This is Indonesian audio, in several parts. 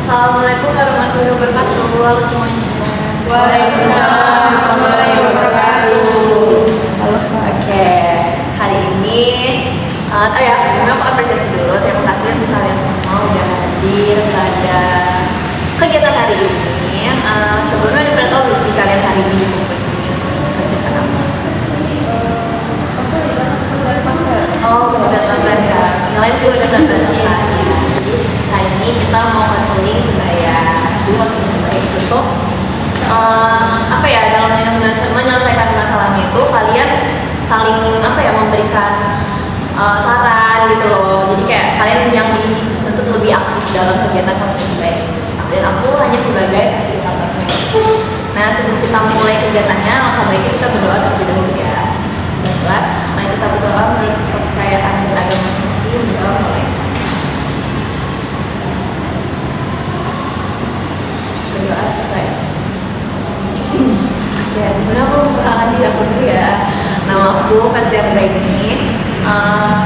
Assalamualaikum warahmatullahi wabarakatuh. Halo semuanya. Waalaikumsalam warahmatullahi wabarakatuh. Halo. Oke. Hari ini, sebenarnya aku apresiasi dulu. Terima kasih untuk kalian semua udah hadir pada kegiatan hari ini. Sebelumnya ada tahu belum sih kalian hari ini kumpul di sini untuk kegiatan apa? Oh, sudah sampai ya. Yang lain juga udah sampai ya. Hari ini kita mau konseling sebaya untuk dalam menyelesaikan masalahnya itu kalian saling memberikan saran gitu loh. Jadi kayak kalian yang untuk lebih aktif dalam kegiatan konseling sebaya. Dan aku hanya sebagai fasilitatornya. Nah, sebelum kita mulai kegiatannya, langkah baiknya kita berdoa terlebih dahulu ya. Baiklah, mari kita berdoa menurut kepercayaan beragama masing-masing. Berdoa mulai. Berdoa selesai. Ya, sebenarnya aku perkenalkan diri aku dulu ya. Nama aku Pasti Anggraini.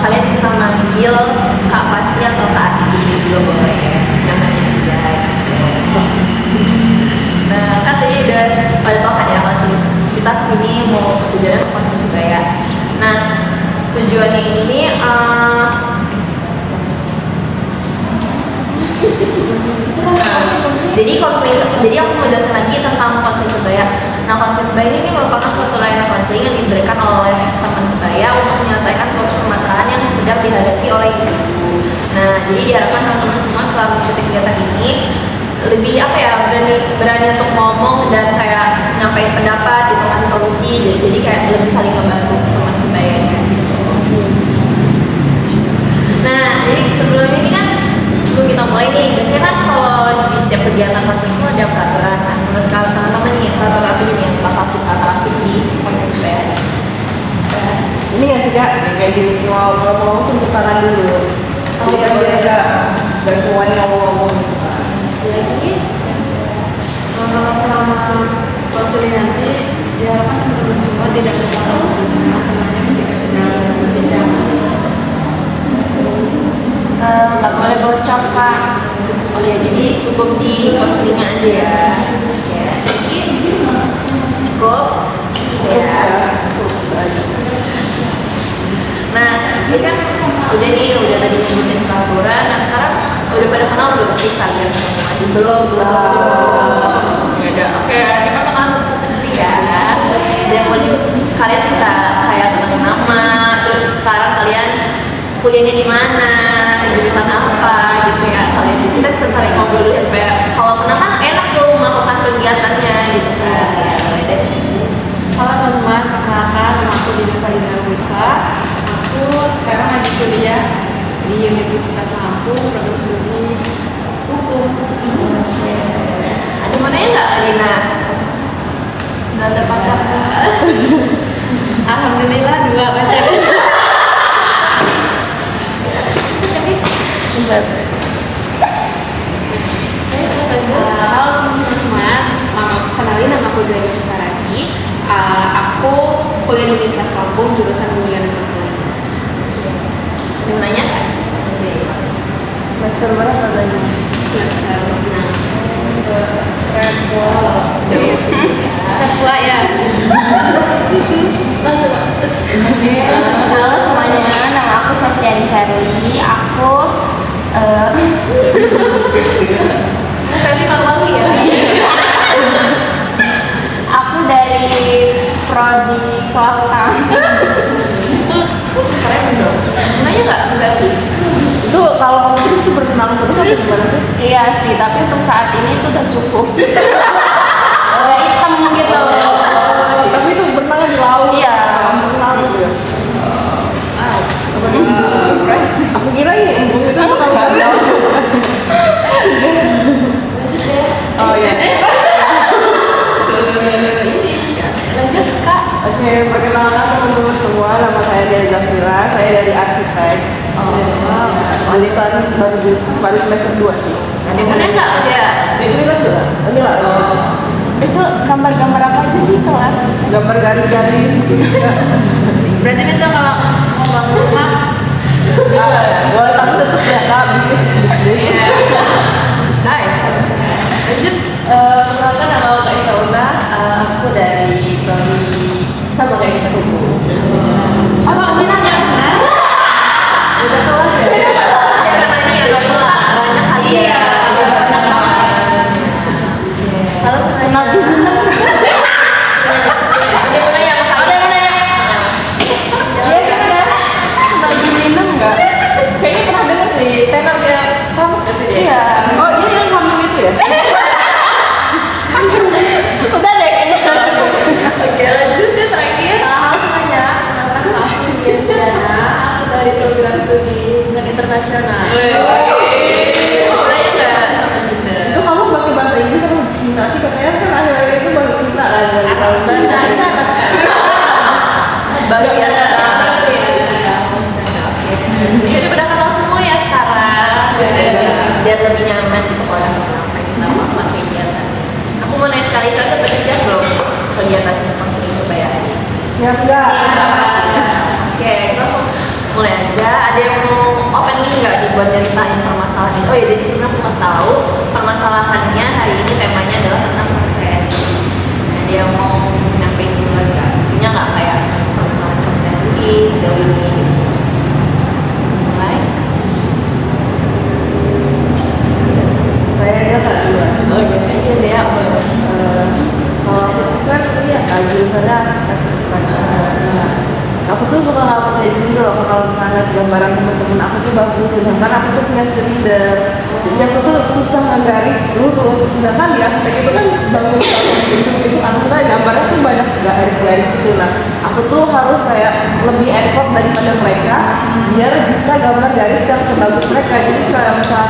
Kalian bisa manggil Kak Pasti atau Kak Asti juga boleh. Jangan Anjay. Nah, kan tadi udah pada tau kan ya kita kesini mau tujuannya ke konseling sebaya. Nah, tujuannya ini jadi aku mau jelasin lagi tentang konseling sebaya. Nah, konseling sebaya ini merupakan suatu layanan konseling yang diberikan oleh teman sebaya untuk menyelesaikan suatu permasalahan yang sedang dihadapi oleh individu. Nah, jadi diharapkan teman-teman semua setelah mengikuti kegiatan ini lebih berani untuk ngomong dan kayak nyampein pendapat gitu, ngasih solusi. Jadi kayak lebih saling membantu teman sebayanya gitu. Nah, jadi sebelum kita mulai nih, biasanya kan kalau di setiap kegiatan konseling itu ada peraturan. Nah, menurut kalian teman-teman nih, peraturan apa nih yang bakal kita terapin di konseling sebaya? Ini nggak sih Kak, kayak gini ngomong-ngomong tuh tangan dulu. Jadi kan biasa nggak semuanya ngomong-ngomong gitu kan. Jadi kalau selama konseling nanti diharapkan teman-teman semua tidak terlalu berbicara temannya ketika sedang berbicara. nggak boleh bocor Kak. Oh ya, jadi cukup di konselingnya aja ya. Ya, jadi cukup ya. Nah, ini kan udah tadi nyebutin peraturan. Nah, sekarang udah pada kenal belum sih kalian semua? Belum. Ya udah, oke. Kita kenal satu-satu dulu ya. Dan wajib kalian bisa kayak kenalin nama. Terus sekarang kalian kuliahnya di mana, jurusan apa gitu ya. Kalian kita bisa saling ngobrol dulu ya, supaya kalau kenal kan enak tuh melakukan kegiatannya gitu kan. Ya, mulai dari sini. Halo teman-teman, perkenalkan nama aku Dina Fadila Ulfa. Aku sekarang lagi kuliah di Universitas Lampung, program studi hukum. Ada mana ya nggak, Lina? Nggak ada pacar. Alhamdulillah 2 pacar. Halo teman-teman, kenalin nama aku Zaini Faradi. Aku kuliah di Universitas Lampung, jurusan Hubungan dan Konseling. Ada mau nanya kan? Master berapa tadi? Semester 6. Sebuah ya. Langsung. Halo semuanya, nama aku Septiani Saruli. Aku Tapi kalau ya. aku dari prodi kelautan. Keren dong. Nanya nggak bisa? Itu kalau kamu itu berkenal terus atau gimana sih? Iya sih, tapi untuk saat ini itu udah cukup. Udah hitam gitu. Tapi itu berenang di laut. Iya. Berenang gitu ya. Surprise. Aku kira ya embung itu kalau nggak laut. Oh iya. Lanjut Kak. Oke, perkenalkan teman-teman semua, nama saya Dia Zafira, saya dari arsitek. Jurusan baru semester 2 sih. Ada mana nggak? Ada. Ini lah. Ini lah. Itu gambar-gambar apa aja sih kelas? Gambar garis-garis gitu. Berarti bisa kalau mau bangun rumah. Boleh tapi tetap ya Kak, bisnis. Nice. internasional. Wih. Sebenarnya nggak sama kita. Itu kamu pakai bahasa Inggris sama Cina sih katanya kan akhir-akhir itu bahasa Cina kan dari tahun Bahasa Isyarat. Baru biasa. Jadi udah kenal semua ya sekarang. Biar lebih nyaman untuk orang-orang kita melakukan kegiatan. Aku mau nanya sekali lagi, pada siap belum kegiatan simpang sering supaya siap nggak? Oke, langsung mulai aja. Ada yang mau opening nggak nih buat ceritain permasalahan ini? Oh ya, jadi sebenarnya aku kasih tahu permasalahannya hari ini temanya adalah tentang perceraian. Ada yang mau nyampein dulu nggak? Punya nggak kayak permasalahan perceraian ini sejauh ini? Mulai. Saya aja kak duluan. Oh iya, kayaknya deh ya. Kalau aku kan iya jurusannya arsitek bukan. Aku tuh suka nggak percaya diri loh kalau misalnya gambaran temen-temen aku tuh bagus, sedangkan aku tuh punya silinder. Jadi aku tuh susah ngegaris lurus. Sedangkan di arsitek itu kan bangun itu aku tuh gambarnya tuh banyak garis-garis gitu. Nah, aku tuh harus kayak lebih effort daripada mereka biar bisa gambar garis yang sebagus mereka. Jadi kayak misalnya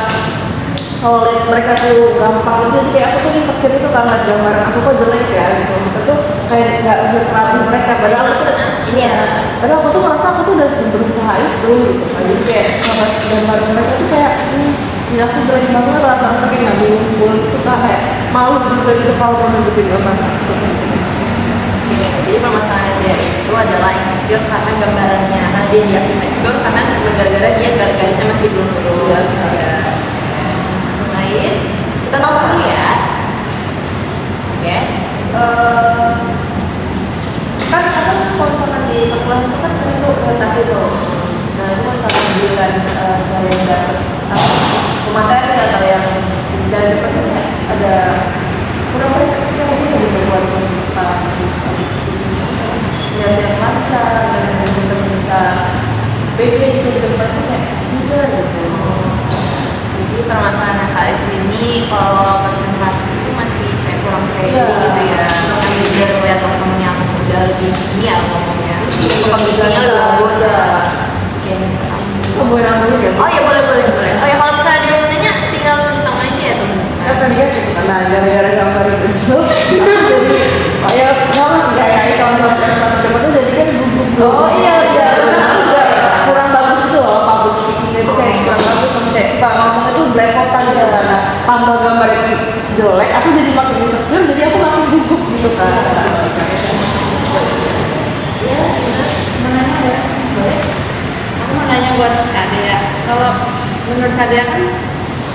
kalau lihat mereka tuh gampang gitu, jadi kayak aku tuh insecure itu karena gambaran aku kok jelek ya gitu. Kita tuh kayak nggak bisa serapi mereka. Padahal aku tuh Ini ya. padahal aku tuh merasa aku tuh udah berusaha itu gitu. Jadi kayak sama gambar mereka tuh kayak ya aku berani banget rasa kayak nggak ngumpul itu kayak malu gitu kalau mau nunjukin gambar aku. Jadi permasalahan dia itu adalah insecure karena gambarannya. Karena dia di arsitektur karena cuma gara-gara dia garisnya masih belum lurus. Biasa. Ya. Lain, kita nonton dulu ya. Oke. Kan kalau misalkan di perkuliahan itu kan sering tuh orientasi tuh. Nah itu kan sama bilang saya nggak pemateri atau yang jalan depan tuh kayak ada kurang percaya gitu gitu buat yang lancar dan benar-benar bisa pede gitu di depan tuh kayak mudah gitu. Jadi permasalahan KS ini kalau presentasi itu masih kayak kurang kayak Iya. gitu ya. Makanya biar melihat temen yang udah lebih ini ya ngomongnya. Kondisinya udah bagus ya. Oke. Oh boleh nambah ya? Oh ya boleh. Oh ya kalau misalnya ada yang mau nanya tinggal tentang aja ya temen. Kan tadi kan karena gara-gara gambar itu aku jadi kayak kamu sih kayak contoh presentasi coba tuh jadi kan gugup. Oh, iya. Karena aku juga kurang bagus itu loh public speaking itu kayak kurang bagus sama kayak suka ngomongnya tuh belepotan gitu karena tambah gambar itu jelek aku jadi makin insecure jadi aku makin gugup gitu kan. Iya, Mau nanya ya? boleh. Aku mau nanya buat Kak Dea. Kalau menurut Kak Dea kan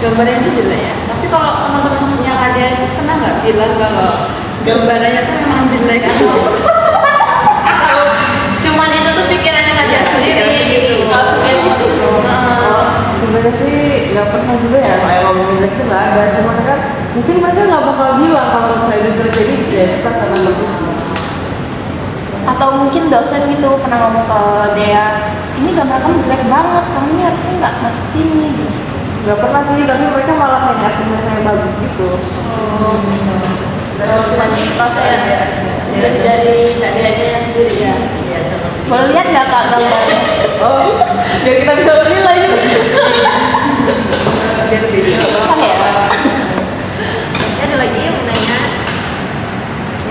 gambarnya itu jelek ya. Tapi kalau teman-temannya Kak Dea itu pernah nggak bilang kalau gambarnya tuh memang jelek atau cuman itu tuh pikirannya Kak Dea sendiri gitu. Kalau sugesti itu Sebenarnya sih nggak pernah juga ya kayak ngomongin jelek tuh nggak ada cuman kan mungkin mereka nggak bakal bilang kalau saya itu terjadi ya itu kan sangat bagus. Atau mungkin dosen gitu pernah ngomong ke Dea, ini gambar kamu jelek banget, kamu ini harusnya nggak masuk sini gitu. Nggak pernah sih tapi mereka malah kayak ngasih yang bagus gitu. Oh, cuma cerita saya sugesti dari Kak Dea sendiri ya. Iya, teman. Boleh lihat nggak Kak gambarnya? Oh, biar kita bisa menilai yuk. Biar bisa. Susah ya? Ada lagi yang mau nanya?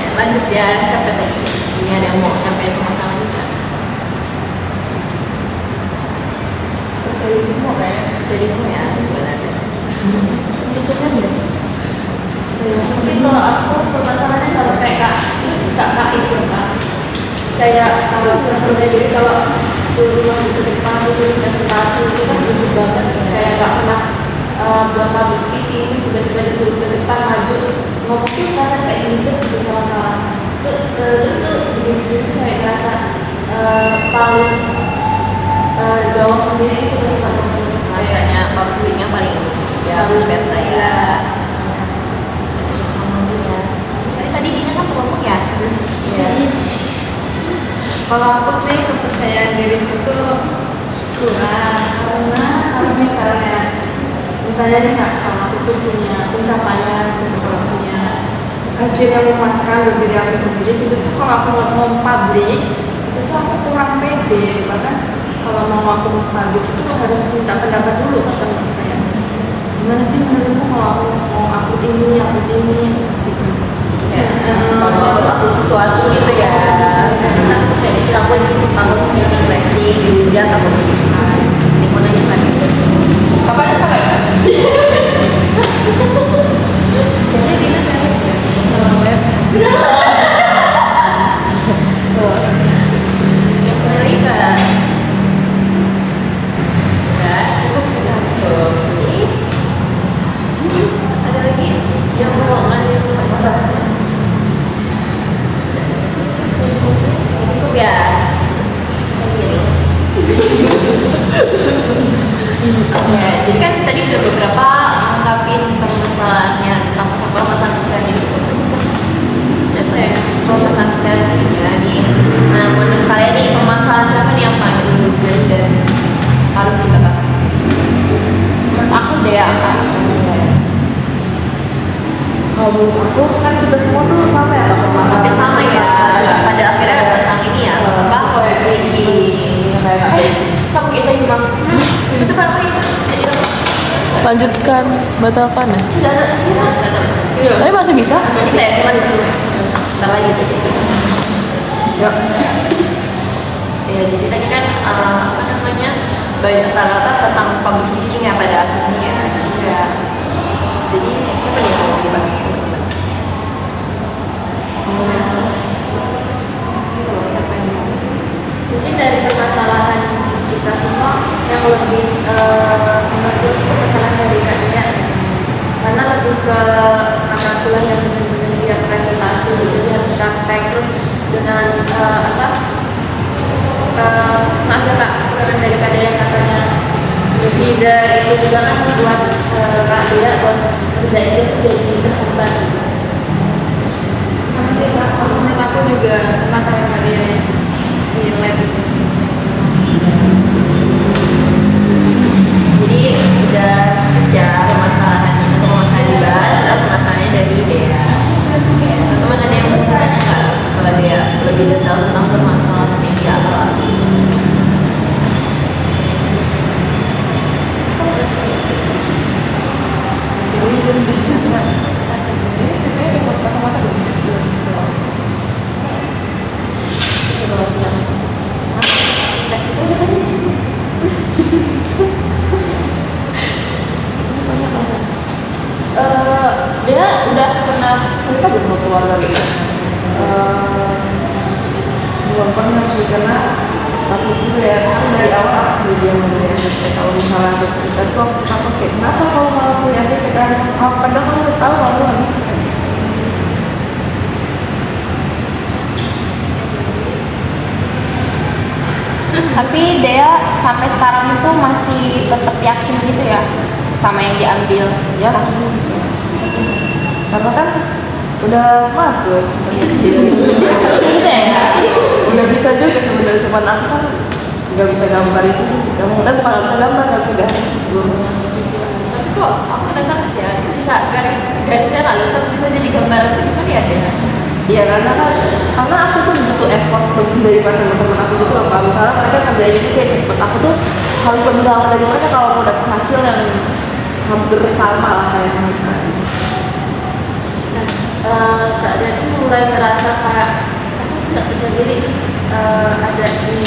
Ya, lanjut ya, siapa tadi? Ini ada yang mau nyampein masalah juga. Jadi semua kayak Jadi semua ya, buat ada. Cukupnya nggak? Mungkin kalau aku permasalahannya sama kayak Kak Is ya Kak. Kayak kurang percaya diri kalau suruh masuk ke depan, suruh presentasi itu kan ribet banget. Kayak nggak pernah buat public speaking, tiba-tiba disuruh ke depan maju ngomong tuh rasanya kayak ribet gitu salah-salah. Terus tuh diri sendiri tuh kayak ngerasa paling gawang sendiri itu presentasi. Rasanya public speakingnya paling ya bad lah ya. Tadi Dina kan ngomong ya? Iya. Kalau aku sih kepercayaan diri itu tuh kurang karena kalau misalnya nih Kak, kalau aku tuh punya pencapaian, kalau punya hasil yang memuaskan dari diri aku sendiri, itu tuh kalau aku ngomong publik itu tuh aku kurang pede, bahkan kalau mau aku publik itu harus minta pendapat dulu kata kayak gimana sih menurutmu kalau aku mau upload ini gitu. Ya, kalau aku sesuatu gitu ya, kayak takut diinfeksi, dihujat, takut dihujat. Ini mau nanya kan? Bapaknya salah ya? Kayaknya Dina sakit ya. Yang kembali kan? Ya, cukup sudah. Ini ada lagi yang mau nanya masalah. Cukup ya. Sendiri. Oke, jadi kan tadi udah beberapa ngungkapin permasalahannya tentang permasalahan kesehatan itu. Dan saya permasalahan kesehatan ini ya nih. Nah, menurut kalian nih permasalahan siapa nih yang paling urgent dan harus kita bahas? Menurut aku Dea kan. Kalau menurut aku kan kita semua tuh sama ya Hampir sama ya. Pada akhirnya tentang ini ya, apa overthinking. Sama kayak saya Imam. Itu apa ya? Jadi apa? Lanjutkan batalkan ya. Udah ada, nggak tahu. Tapi masih bisa. Masih bisa ya, cuman ntar lagi tuh jadi. Ya. Ya, jadi tadi kan apa namanya banyak rata-rata tentang public speaking ya pada akhirnya. Ya. Jadi siapa nih yang mau dibahas teman-teman? Gitu loh, siapa yang mau? Mungkin dari permasalahan kita semua yang lebih menurut itu kesalahan dari Kak Dea, karena lebih ke karena itulah yang benar-benar dia presentasi gitu, dia harus praktek terus dengan maaf ya Kak, kurang dari Kak Dea katanya leader itu juga kan membuat Kak Dea buat kerjaan itu jadi berhambat gitu. Sama sih Kak, kalau menurut aku juga masalah kalian relate itu. Jadi udah siap permasalahannya untuk permasalahan dibahas adalah permasalahannya dari Dea. Teman-teman ada yang bisa tanya nggak ke Dea lebih detail tentang permasalahan yang dia alami? Dia udah pernah cerita belum ke keluarga kayak gitu? Belum pernah sih karena takut juga ya kan dari awal aku sendiri dia mau dari SMP kalau misalnya ada cerita tuh aku takut kayak kenapa kalau malah punya SMP kan padahal kamu udah tahu kamu nggak bisa. Tapi Dea sampai sekarang itu masih tetap yakin gitu ya sama yang diambil. Ya pasti. Karena kan udah masuk Gitu ya. udah bisa juga sebenarnya cuman aku kan nggak bisa gambar itu sih kamu bukan nggak bisa gambar nggak bisa garis lurus. Tapi kok aku penasaran sih ya, itu bisa garisnya nggak lurus, tapi bisa jadi gambaran itu gimana ya Dea? Iya karena aku tuh butuh effort lebih daripada teman-teman aku gitu loh. Kalau misalnya mereka kerjanya itu kayak cepet, aku tuh harus lebih lama dari mereka kalau mau dapet hasil yang hampir sama lah kayak mereka. Kak Dea tuh mulai ngerasa kayak aku nggak bisa diri ada di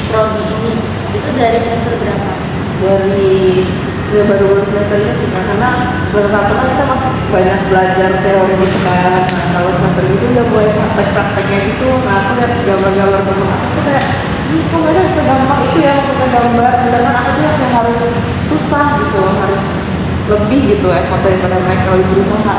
prodi ini. Itu dari semester berapa? Dari ya baru lulus semester ini sih karena semester satu kan kita masih banyak belajar teori gitu kan. Nah kalau semester itu udah mulai praktek-prakteknya gitu. Nah aku lihat gambar-gambar temen aku tuh kayak ini kok mereka bisa gampang itu ya kita gambar. Sedangkan aku tuh yang harus susah gitu, harus lebih gitu effort daripada mereka lebih berusaha.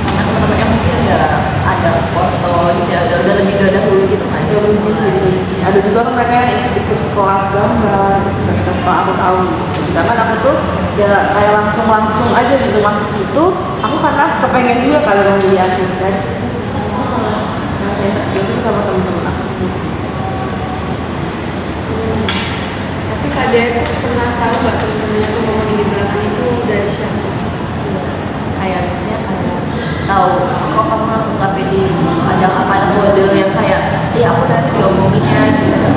Karena teman-temannya mungkin udah ada foto, udah lebih dahulu gitu mas. Ya mungkin jadi ada juga kan mereka yang ikut kelas gambar mereka setelah aku tahu gitu. Sedangkan aku tuh ya kayak langsung aja gitu masuk situ aku karena kepengen juga kalau yang dihasilkan kan nah saya itu sama temen-temen aku sendiri. Tapi Kak Dea itu pernah tahu nggak teman-temannya tuh ngomongin di belakang itu dari siapa? Kayak misalnya kayak tahu kok kamu langsung nggak pede, ada kode yang kayak ya aku tadi diomonginnya gitu.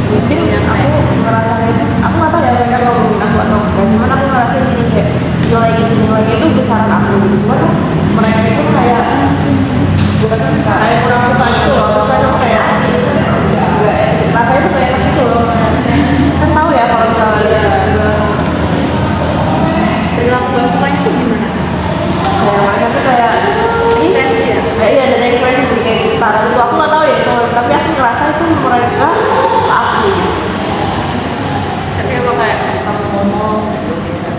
Mungkin aku ngerasain, aku nggak tahu ya mereka ngomongin aku atau enggak, cuman aku ngerasain gini kayak nilai itu besaran aku gitu, cuman mereka itu kayak bukan suka, kayak kurang suka gitu loh, terus mereka kayak enggak, rasanya tuh kayak gitu loh, kan tahu ya kalau misalnya Perilaku gak sukanya tuh gimana? kayak mereka tuh kayak Ekspresi ya? kayak iya ada ekspresi sih kayak kita itu aku nggak tahu ya tapi aku ngerasa itu mereka ke aku. Tapi apa kayak pas kamu ngomong gitu bisa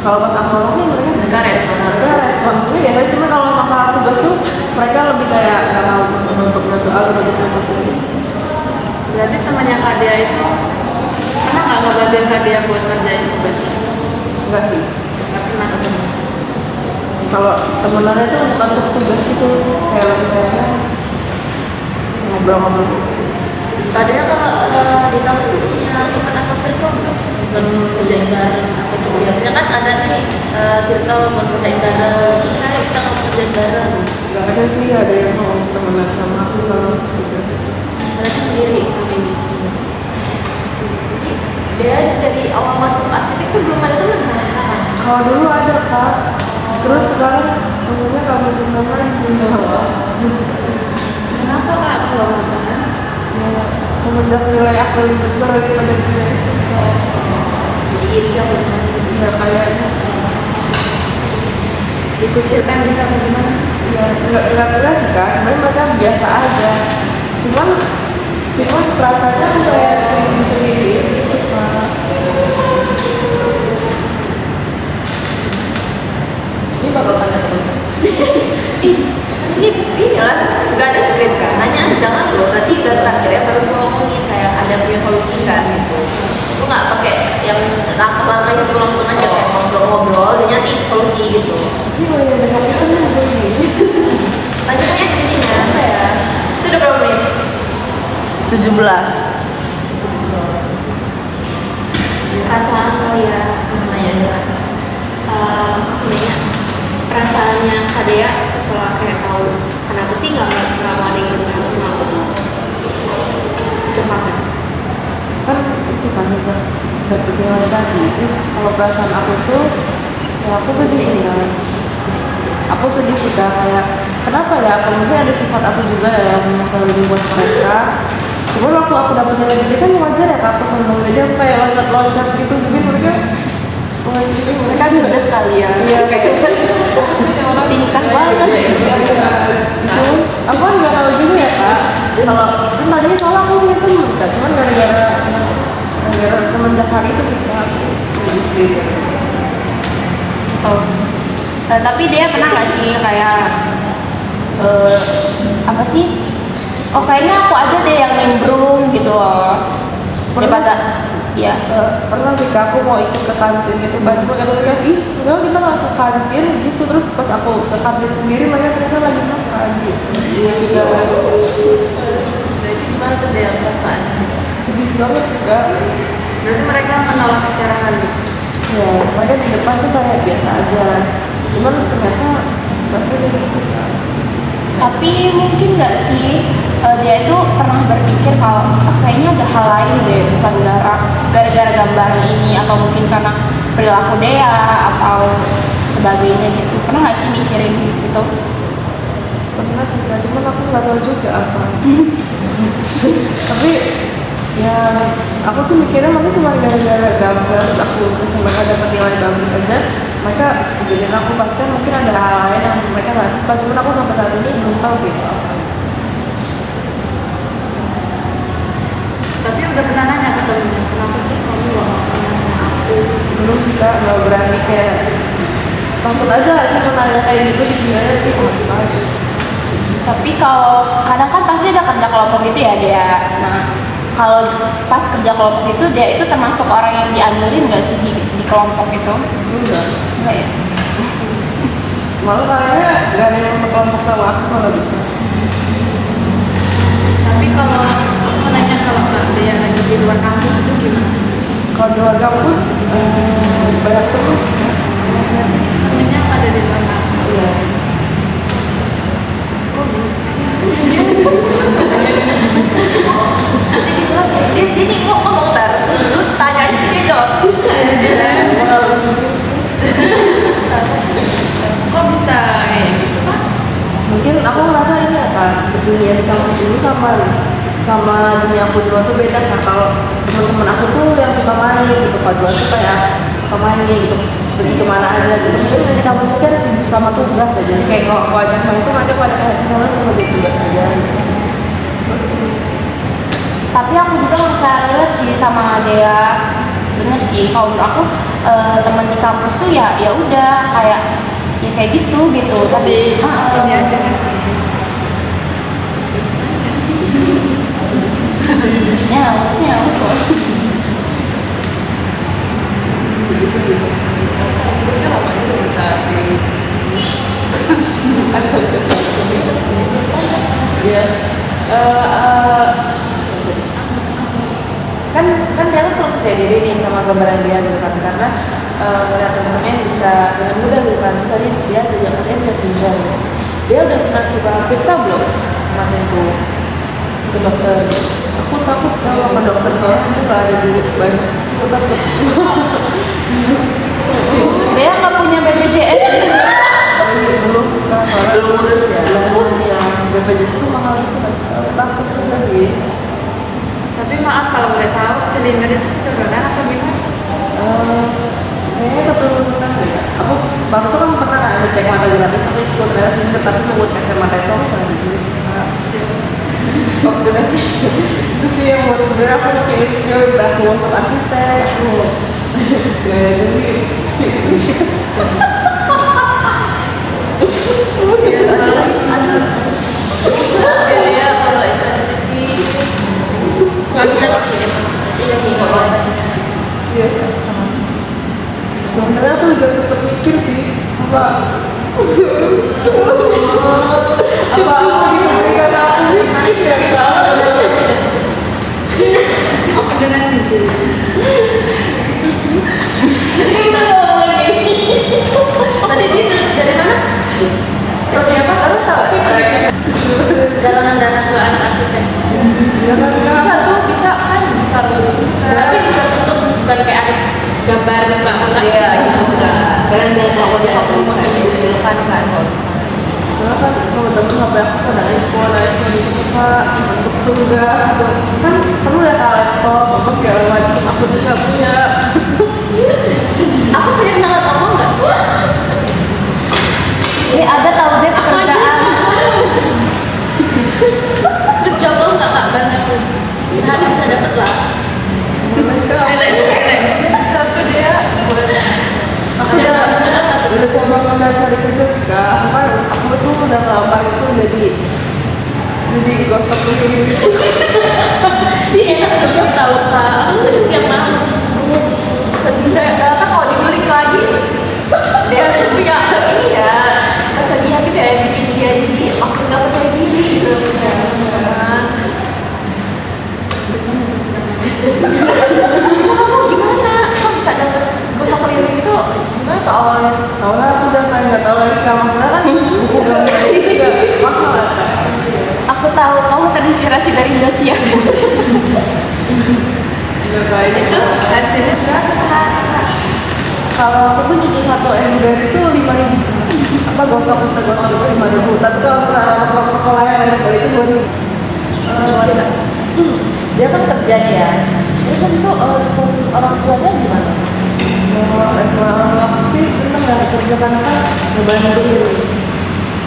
Kalau pas aku ngomong sih mereka mereka respon mereka respon gue ya, cuma kalau masalah tugas tuh mereka lebih kayak nggak mau menutup Berarti temannya Kak Dea itu pernah nggak ngebantuin Kak Dea buat ngerjain tugasnya? enggak sih. Nggak pernah ketemu. Kalau temenannya tuh bukan untuk tugas itu kayak lebih kayak ngobrol-ngobrol. padahal kalau di kampus tuh punya teman atau circle nggak bukan kerjain bareng apa tuh biasanya kan ada nih circle buat kerjain bareng misalnya kita mau kerjain bareng Nggak ada sih, ada yang mau temenan sama aku kalau tugas. berarti sendiri sama ini jadi dia jadi awal masuk arsitek tuh belum ada teman sama sekarang. Kalau dulu ada kak, terus sekarang umumnya kamu teman lagi. Kenapa Kak aku nggak mau temenan? Ya, semenjak nilai aku lebih besar daripada dia. Jadi iri ya benar gitu. Ya kayaknya Dikucilkan kita apa gimana sih? ya enggak sih kak, sebenarnya mereka biasa aja. Cuman perasaannya aku kayak sendiri gitu kak. Ini bakal tanya terus. Ih, ini lah nggak ada skrip kan? Nanya jangan loh. Berarti udah terakhir ya baru gua ngomongin kayak ada punya solusi kan gitu. Lu nggak pakai yang langkah-langkah itu langsung aja kayak ngobrol-ngobrol dan nyari solusi gitu. Ini mau yang dengar itu kan begini. Tanya jadinya apa ya? Itu udah berapa menit? 17. Perasaan kali ya. Nanya aja. Nanya perasaannya Kak Dea setelah kayak tahu kenapa sih nggak mau ada yang berkenan sama aku tuh sejak kapan? Kan itu kan dapet nilai tadi. Terus kalau perasaan aku tuh ya aku sedih sih kan. Aku sedih sih Kak, kayak kenapa ya, apa mungkin ada sifat aku juga ya yang selalu dibuat mereka. Cuma waktu aku dapet nilai gede kan wajar ya Kak, aku seneng, jadi aku kayak loncat-loncat gitu, mungkin mereka Mereka gede kali ya. iya kayak Tingkah banget. itu aku kan nggak tahu juga ya Kak, kalau kan tadinya soalnya aku punya temen Kak, cuman gara-gara semenjak hari itu sih Kak aku jadi sendiri. Oh. Tapi dia pernah nggak sih kayak apa sih? Oh kayaknya aku aja deh yang nimbrung gitu loh. Daripada ya Pernah sih Kak, aku mau ikut ke kantin gitu Kak, cuma kata mereka, ih udah kita nggak ke kantin gitu, terus pas aku ke kantin sendiri mereka ternyata lagi makan gitu. Iya juga. Jadi gimana tuh dia perasaannya? Sedih banget sih Kak. Berarti mereka menolak secara halus. Ya, mereka di depan tuh kayak biasa aja, cuman ternyata nggak kayak gitu Kak. tapi mungkin nggak sih dia itu pernah berpikir kalau kayaknya ada hal lain deh bukan gara-gara gambar ini atau mungkin karena perilaku dia atau sebagainya gitu, pernah nggak sih mikirin gitu? Pernah sih Kak, cuman aku nggak tahu juga apa. Tapi ya aku sih mikirnya mungkin cuma gara-gara gambar terus aku kesenangan dapat nilai bagus aja mereka jadiin aku, pasti kan mungkin ada hal lain yang mereka nggak suka, cuman aku sampai saat ini belum tahu sih itu apa. Tapi udah pernah nanya ke temennya, kenapa sih kamu nggak mau kenal sama aku? Belum sih Kak, nggak berani, kayak takut aja sih kalau nanya kayak gitu di gimana nanti apa gitu. Tapi kalau kadang kan pasti ada kerja kelompok gitu ya dia. Nah kalau pas kerja kelompok itu dia itu termasuk orang yang diandelin nggak sih di kelompok itu? Enggak ya? Malah kayaknya nggak ada yang masuk kelompok sama aku kalau bisa. Tapi kalau aku nanya kalau Kak Dea lagi di luar kampus itu gimana? Kalau di luar kampus banyak terus. Berarti temennya ada di luar kampus. Iya. Kok bisa? Nanti dijelasin. Dia nih ngomong ntar. Lu tanya aja dia jawab. Bisa ya dia. Kok bisa kayak gitu Pak? Mungkin aku ngerasa ini ya kan, dunia di kampus ini sama dunia aku dua tuh beda kan. Kalau teman-teman aku tuh yang suka main gitu, paduan tuh kayak suka main gitu, pergi kemana aja gitu. Mungkin di kampus kan sibuk sama tugas aja. Jadi kayak kalau aku ajak main tuh nanti pada kayak kalian lebih tugas aja gitu. Tapi aku juga bisa relate sih sama Dea, bener sih kalau menurut aku teman di kampus tuh ya udah kayak ya kayak gitu Tapi sini aja kan sih. ya maksudnya aku Iya. Kan dia tuh percaya diri nih sama gambaran dia gitu kan, karena melihat teman-temannya bisa dengan mudah gitu kan. Tadi dia juga katanya bisa sehingga gitu. Dia udah pernah coba periksa belum kemarin itu ke dokter? Aku takut kalau ke dokter soalnya aku nggak ada duit banyak. Aku takut. Dea nggak punya BPJS Belum kan, Belum urus ya? belum ya. BPJS itu mahal itu nggak sih? Aku takut juga sih. Tapi maaf kalau boleh tahu silinder itu keturunan atau gimana? Kayaknya keturunan deh ya. Aku waktu itu kan pernah kan ada cek mata gratis, tapi ikut relasi tapi buat kacamata itu aku nggak ada duit. Waktu nasi. Itu sih yang buat sebenarnya aku kayaknya udah aku untuk arsitek, aku nggak ada duit. Dia kalau esensi Iya. Sebenarnya aku juga tetap mikir sih apa cucu diberikan aku miskin ya kan? Aku donasi dulu. Tadi dia dari mana? Prodi apa? Kamu tahu? Jalanan dana ke anak arsitek. Ya kan Bisa Kak? tuh, bisa kan, bisa tuh. Tapi bukan kayak ada gambar muka muka. Iya, itu enggak. Kalian nggak mau jadi bisa silakan kan kalau bisa. Karena kan kalau temen HP aku kan ada iPhone gitu Pak, untuk tugas gitu. Kan perlu ya Kak laptop, apa segala macam. Aku juga punya. Aku punya kenalan apa enggak? ada tahu deh pekerjaan Kerja lo enggak kak banyak tuh. Bisa dapet lah. Satu dia Aku udah coba ngambil cari kerja juga. Aku tuh udah ngelamar itu jadi gosok begini. Dia enak kerja tahu kak. Aku kerja yang mau. Sedih ternyata kalau dibalik lagi dia tuh punya ya kesedihan gitu ya, bikin dia jadi makin gak percaya diri gitu. Kamu gimana? Kamu bisa dapet gosok keliling itu gimana tuh awalnya? Awalnya aku udah kayak nggak tahu lagi kalau masalah kan buku gambar itu juga mahal kan. aku tahu kamu terinspirasi dari Indosiar Nggak kayak itu gitu. hasilnya berapa sehari Kak? Kalau aku tuh jadi satu ember itu 5.000. Apa gosok itu 5.000. Tapi kalau misalnya kalau sekolah yang lain kali itu 2.000. Dia kan kerja nih ya. Terus itu respon orang tuanya gimana? Respon orang aku sih seneng ya kerja karena kan ngebantuin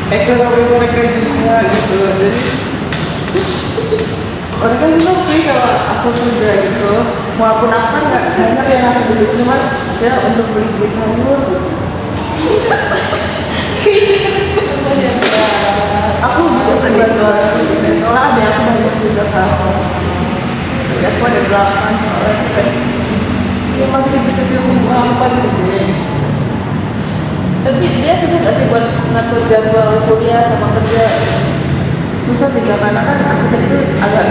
ekonomi mereka juga gitu. Jadi mereka juga sih kalau aku kerja gitu. Walaupun aku kan nggak banyak yang ngasih duit, cuman ya untuk beli sayur gitu. Aku bisa sedikit doang. Soalnya ada aku banyak juga kan. Jadi aku ada 8 soalnya ya masih kecil-kecil semua apa gitu. Tapi dia susah gak sih buat ngatur jadwal kuliah sama kerja? Susah sih karena kan arsitek itu agak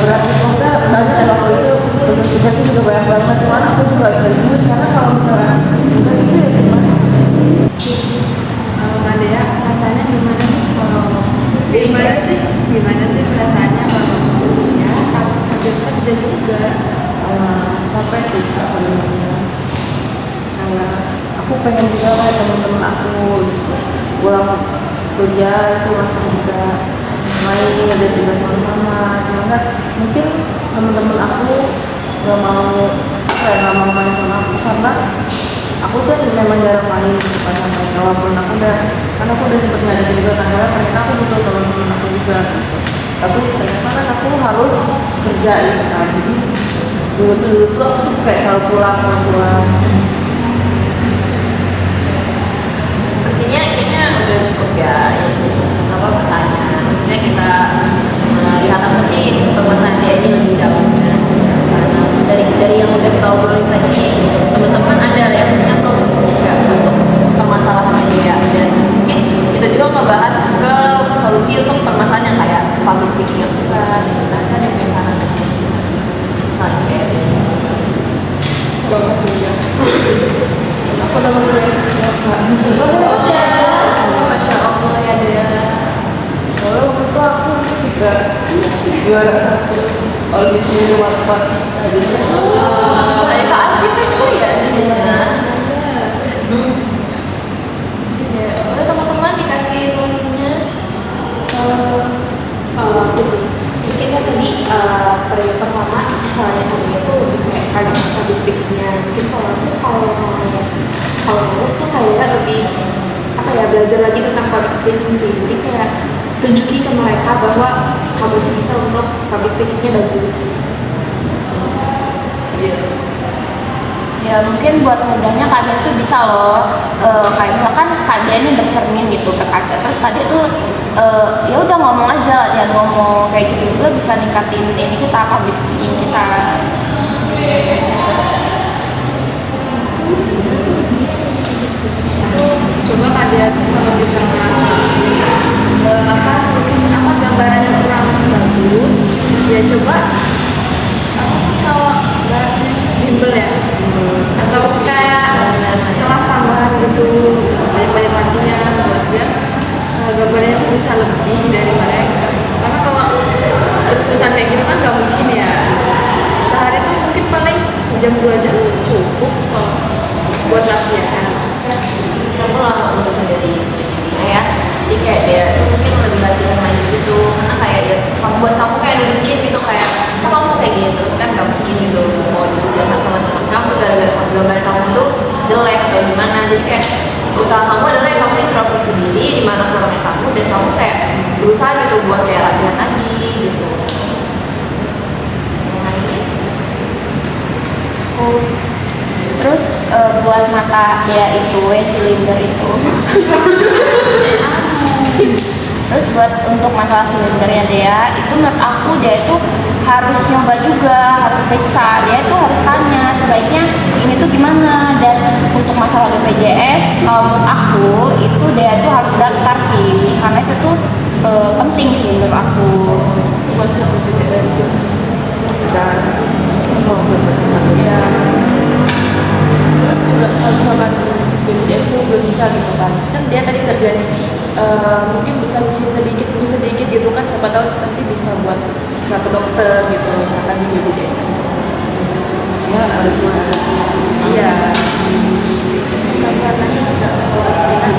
berat soalnya banyak ya waktu itu tugas-tugasnya juga banyak banget, cuman aku juga bisa duit karena kalau misalnya udah gitu ya gimana. Mbak Dea rasanya gimana nih kalau gimana sih gimana sih perasaannya kalau kuliah tapi sambil kerja juga? Capek sih Kak sebenarnya. Kayak aku pengen juga kayak teman-teman aku gitu. Pulang kuliah itu langsung bisa main dan juga sama-sama. Cuma kan mungkin teman-teman aku nggak mau nggak mau main sama aku karena aku kan memang jarang main gitu kan sama mereka. Walaupun aku udah kan aku udah sempet ngajak juga kan karena ternyata aku butuh teman-teman aku juga. Tapi ternyata kan aku harus kerja gitu kan. Jadi dulu tuh aku tuh kayak selalu pulang. Sepertinya kayaknya udah cukup ya itu apa pertanyaan. Maksudnya kita melihat apa sih permasalahan dia ini lebih jauhnya sebenarnya. Karena dari yang udah kita obrolin tadi, teman-teman ada yang punya solusi nggak untuk permasalahan dia, dan mungkin kita juga ngebahas ke solusi untuk permasalahan yang kayak public speaking yang berat. Nah kan yang punya saran dan solusi bisa saling sharing. Gak usah kuliah. Aku udah mulai siapa? Masya Allah ya dia. Kalau waktu itu aku juga juara satu Olimpiade Wattpad. Saya Pak Arif itu ya. Ya, udah teman-teman dikasih tulisannya. Aku sih mungkin kan tadi periode pertama misalnya kamu itu lebih kayak public speakingnya. Mungkin kalau aku tuh kayak lebih apa ya, belajar lagi tentang public speaking sih. Jadi kayak tunjuki ke mereka bahwa kamu tuh bisa untuk public speakingnya bagus. Ya mungkin buat mudahnya kalian tuh bisa loh kayak misalkan kalian ini bercermin gitu berkaca, terus kalian tuh ya udah ngomong aja, latihan ngomong kayak gitu juga bisa ningkatin ini kita public speaking kita. Coba kalian kalau bisa merasa nulis gambaran yang kurang bagus, ya coba apa sih kalau bahasanya bimbel ya, atau kayak kelas tambahan gitu, banyak latihan buat biar gambarnya itu bisa lebih dari mereka. Karena kalau terus-terusan kayak gitu kan nggak mungkin ya. Sehari tuh mungkin paling sejam 2 jam cukup kalau buat latihan. Kamu lah untuk sendiri ya, jadi kayak dia mungkin lebih latihan lagi gitu, karena kayak dia buat kamu kayak nunjukin gitu kayak masa kamu kayak gini terus kan gak mungkin gitu mau dihujat teman-teman kamu gara-gara gambar kamu itu jelek atau gimana. Jadi kayak usaha kamu adalah yang kamu introspeksi sendiri di mana kurangnya kamu, dan kamu kayak berusaha gitu buat kayak latihan lagi gitu. Terus buat mata dia itu yang silinder itu terus buat untuk masalah silindernya dia itu menurut aku dia itu harus nyoba juga, harus periksa, dia itu harus tanya sebaiknya ini tuh gimana. Dan untuk masalah BPJS kalau menurut aku itu dia itu harus daftar sih, karena itu tuh penting sih menurut aku. Buat BPJS itu sekarang mau coba ya. Terus juga kalau misalkan BPJS itu belum bisa gitu kan, terus kan dia tadi kerjanya mungkin bisa ngisi sedikit gitu kan, siapa tahu nanti bisa buat satu dokter gitu misalkan di BPJS kan bisa ya, harus buat iya Karena nanti juga kalau bisa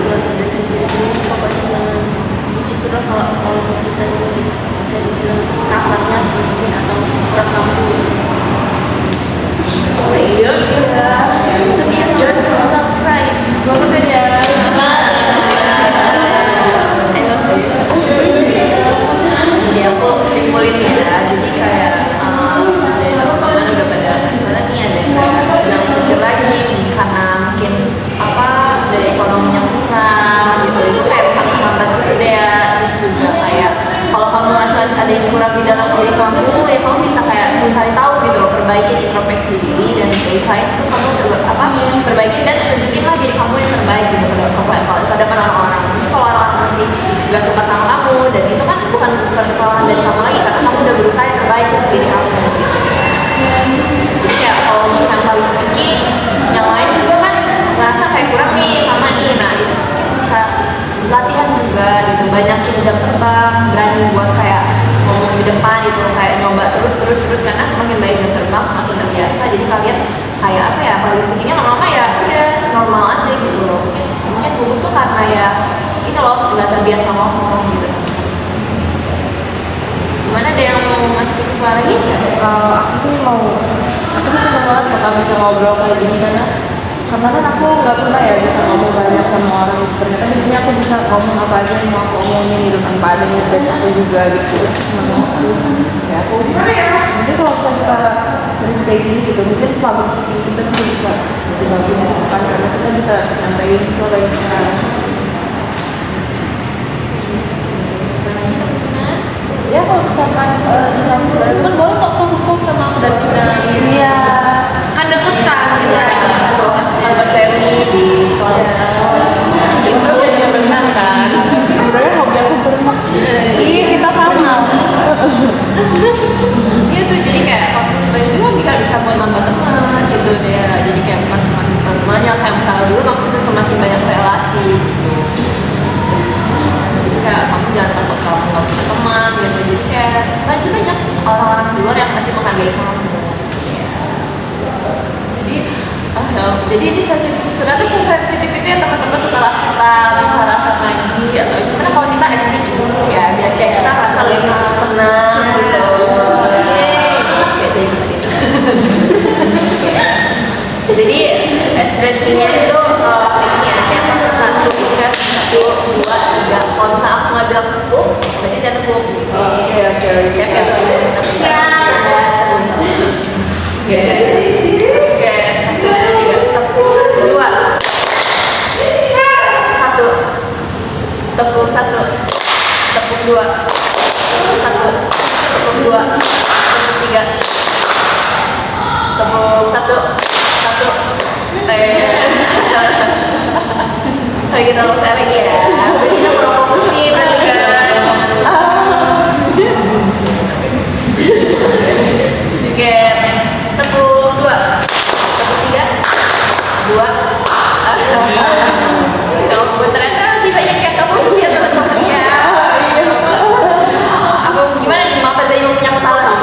belajar dari sendiri pokoknya jangan insecure kalau kita ini bisa dibilang kasarnya miskin atau kurang mampu. Oh iya, sedih jangan stop crying. Semoga kan ya. Jadi aku simpulin ya, jadi kayak dari teman-teman udah pada kesana nih, ada yang kayak udah insecure lagi karena mungkin apa dari ekonominya kurang gitu, itu kayak menghambat gitu deh ya. Terus juga kayak kalau kamu merasa ada yang kurang di dalam diri kamu, ya kamu bisa kayak cari tahu gitu loh, perbaiki introspeksi diri dan usahain itu kamu perbaiki dan tunjukinlah diri kamu yang terbaik gitu ke depan orang-orang. Kalau orang-orang masih nggak suka sama kamu, dan itu kan bukan kesalahan dari kamu lagi karena kamu udah berusaha yang terbaik untuk diri kamu gitu. Jadi kayak kalau untuk yang paling sedikit, yang lain juga kan ngerasa kayak kurang nih sama nih, nah itu mungkin bisa latihan juga gitu banyakin jam terbang, berani buat kayak ngomong di depan itu, kayak nyoba terus karena semakin banyak jam terbang semakin terbiasa, jadi kalian kayak apa ya, public speakingnya lama-lama ya udah normal aja gitu loh. Mungkin gugup tuh karena ya ini loh nggak terbiasa ngomong gitu. Gimana, ada yang mau ngasih kesimpulan lagi? Aku sih seneng banget bakal bisa ngobrol kayak gini karena kan aku nggak pernah ya bisa ngomong banyak sama orang gitu. Ternyata di sini aku bisa ngomong apa aja yang mau aku omongin gitu tanpa ada yang ngejudge aku juga gitu. Seneng aku ya aku nanti kalau kita sering kayak gini gitu mungkin public speaking kita tuh bisa lebih bagus kan, karena kita bisa nyampaikan itu apa yang kita Ya kalau misalkan itu kan boleh kok ke hukum sama aku dan juga. Iya. Kan deketan ya. Sahabat Sally di Itu udah benar kan. sebenarnya hobi aku berenang sih. Iya kita sama. gitu, jadi kayak konsisten itu kan bisa buat nambah teman gitu deh, jadi kayak bukan cuma teman yang saya salah dulu, kamu tuh semakin banyak relasi gitu. Jadi kayak kamu jangan takut kamu nggak punya teman gitu, jadi kayak masih banyak orang-orang di luar yang pasti menghargai kamu ya. Jadi ini sensitif, sebenarnya sensitif itu ya teman-teman, setelah kita bicarakan lagi atau itu karena kalau kita SP dulu ya biar kayak kita merasa lebih tenang gitu. Jadi SBT-nya itu ini ada 1 hingga 1, 2, 3. Kalau misalnya aku nggak bilang tepuk, berarti jangan tepuk gitu. Oke. Siap ya teman-teman? Siap. Oke, 1, 2, 3, tepuk 2. 1. Tepuk 1. Tepuk 2. Tepuk 1. Tepuk 2. Tepuk 3. Tepuk 1. Kayak gitu loh, saya lagi ya. Berarti kita kurang fokus nih, berarti kan. Oke, tepuk 2. Tepuk 3. 2. Kalau ternyata masih banyak yang gak fokus ya teman-teman ya. Aku gimana nih, maaf Zaima punya masalah.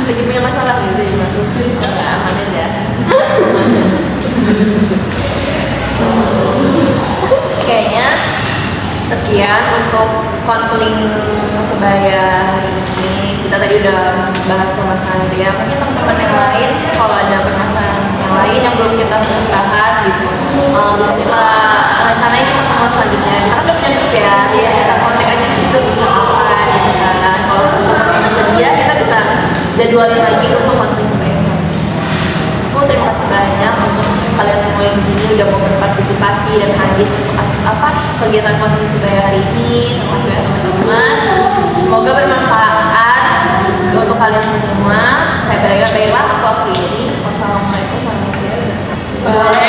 Lagi punya masalah nih Zaima. Nggak aman aja. Kayaknya sekian untuk konseling sebaya hari ini. Kita tadi udah bahas permasalahan dia. Mungkin teman-teman yang lain kalau ada permasalahan yang lain yang belum kita sempat bahas gitu, bisa kita rencanain kita pertemuan selanjutnya. Karena udah punya grup ya, bisa kita kontak aja di situ, bisa apa gitu kan. Kalau sesuatu bersedia kita bisa jadwalin lagi untuk konseling sebaya terima kasih banyak untuk kalian semua yang di sini udah mau berpartisipasi dan hadir untuk kegiatan konseling sebaya hari ini. Terima kasih banyak teman-teman. Semoga bermanfaat untuk kalian semua. Saya Bella, aku akhiri. Wassalamualaikum warahmatullahi wabarakatuh.